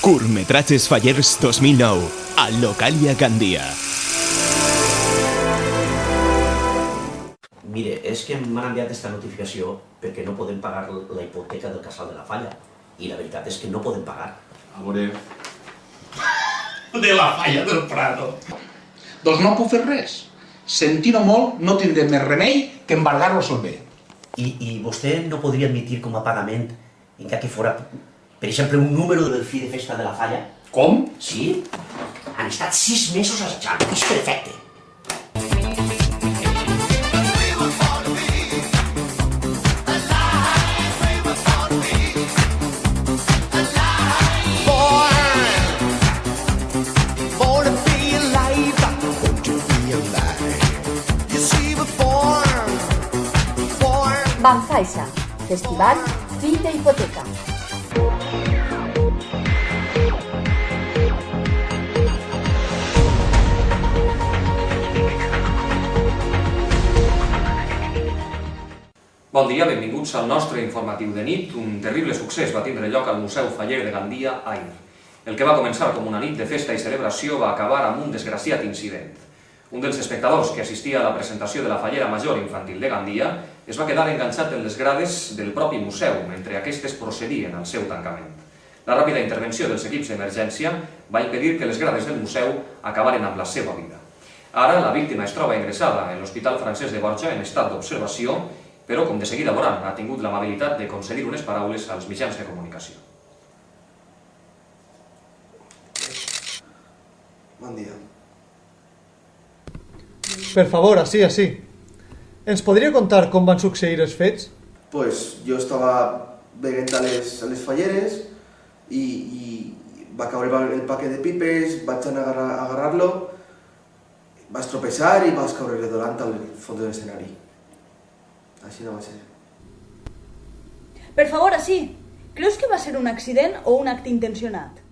Curtmetratges Fallers 2009, al Localia Gandia. Mire, és que m'han enviat aquesta notificació perquè no podem pagar la hipoteca del casal de la Falla. I la veritat és que no podem pagar. A veure... De la Falla del Prado. Doncs no puc fer res. Sentint-ho molt, no tindré més remei que embargar-lo solver. I vostè no podria admitir com a pagament, encara que fora, per exemple, un número del fi de festa de la Falla? Com? Sí. Han estat 6 mesos assajant. És perfecte. Banfaixa, Festival Fi de Hipoteca. Bon dia, benvinguts al nostre informatiu de nit. Un terrible succés va tindre lloc al Museu Faller de Gandia ahir. El que va començar com una nit de festa i celebració va acabar amb un desgraciat incident. Un dels espectadors que assistia a la presentació de la Fallera Major Infantil de Gandia es va quedar enganxat en les grades del propi museu mentre aquestes procedien al seu tancament. La ràpida intervenció dels equips d'emergència va impedir que les grades del museu acabaren amb la seva vida. Ara la víctima es troba ingressada en l'Hospital Francesc de Borja en estat d'observació, però, com de seguida veuran, ha tingut l'amabilitat de concedir unes paraules als mitjans de comunicació. Bon dia. Per favor, així. Ens podria contar com van succeir els fets? Pues jo estava beguent a les falleres i va caure el paquet de pipes, vaig anar a agarrar-lo, vaig tropeçar i vaig caure redolant al fons de l'escenari. Així no va ser. Per favor, així. Creus que va ser un accident o un acte intencionat?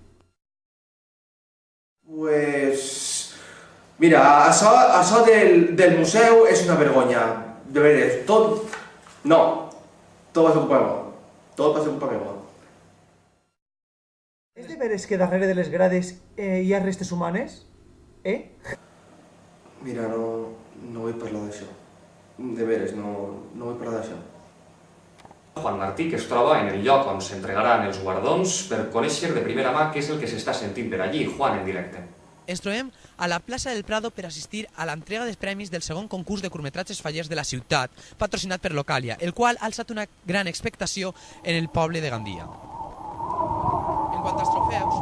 Pues... Mira, això del museu és una vergonya. De veres, tot... No. Tot va ser culpa meva. Tot va ser culpa meva. És de veres que darrere de les grades hi ha restes humanes? Mira, no vull parlar d'això. De veres, no vull parlar d'això. Juan Martí, que es troba en el lloc on s'entregaran els guardons per conèixer de primera mà què és el que s'està sentint per allí. Juan, en directe. Ens trobem a la plaça del Prado per assistir a l'entrega dels premis del segon concurs de curtmetratges fallers de la ciutat, patrocinat per Localia, el qual ha alçat una gran expectació en el poble de Gandia. En quant als trofeus,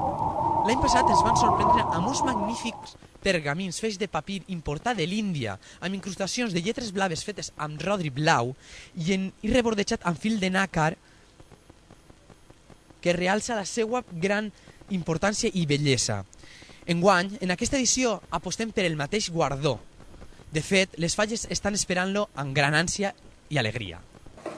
l'any passat ens van sorprendre amb uns magnífics pergamins fets de papir importat de l'Índia, amb incrustacions de lletres blaves fetes amb rodri blau i rebordejat amb fil de nàcar que realça la seva gran importància i bellesa. Enguany, en aquesta edició, apostem per el mateix guardó. De fet, les falles estan esperant-lo amb gran ànsia i alegria.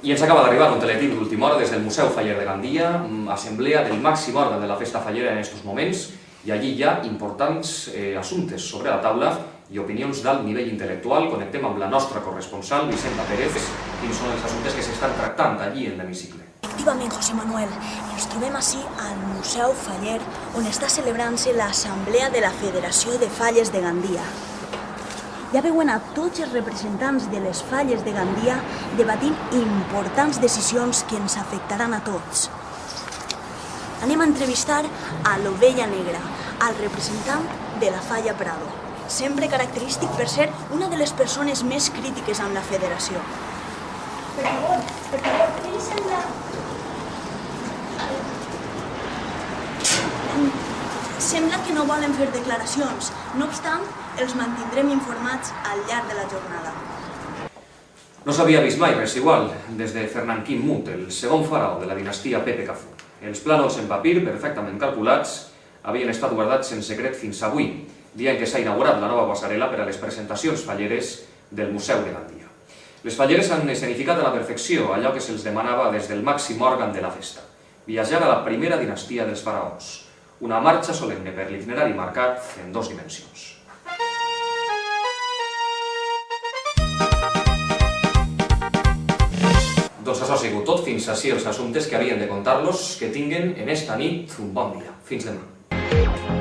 I ens acaba d'arribar un teletip d'última hora des del Museu Faller de Gandia, assemblea del màxim òrgan de la festa fallera en aquests moments, i allí hi ha importants assumptes sobre la taula i opinions d'alt nivell intel·lectual. Connectem amb la nostra corresponsal, Vicenta Pérez. Quins són els assumptes que s'estan tractant allí en l'hemicicle? Efectivament, José Manuel. Ens trobem així al Museu Faller, on està celebrant-se l'Assemblea de la Federació de Falles de Gandia. Ja veuen a tots els representants de les falles de Gandia debatint importants decisions que ens afectaran a tots. Anem a entrevistar a l'Ovella Negra, al representant de la Falla Prado, sempre característic per ser una de les persones més crítiques amb la federació. Per favor, què li sembla? Sembla que no volen fer declaracions. No obstant, els mantindrem informats al llarg de la jornada. No s'havia vist mai res igual des de Fernand Quim Mut, el segon faraó de la dinastia Pepe Cafú. Els plànols en papir, perfectament calculats, havien estat guardats en secret fins avui, dia en què s'ha inaugurat la nova passarel·la per a les presentacions falleres del Museu de Gandia. Les falleres han escenificat a la perfecció allò que se'ls demanava des del màxim òrgan de la festa, viatjar a la primera dinastia dels faraons, una marxa solemne per l'itinerari marcat en 2 dimensions. Doncs això ha sigut tot. Fins ací els assumptes que havien de contar-los. Que tinguen en esta nit un bon dia. Fins demà.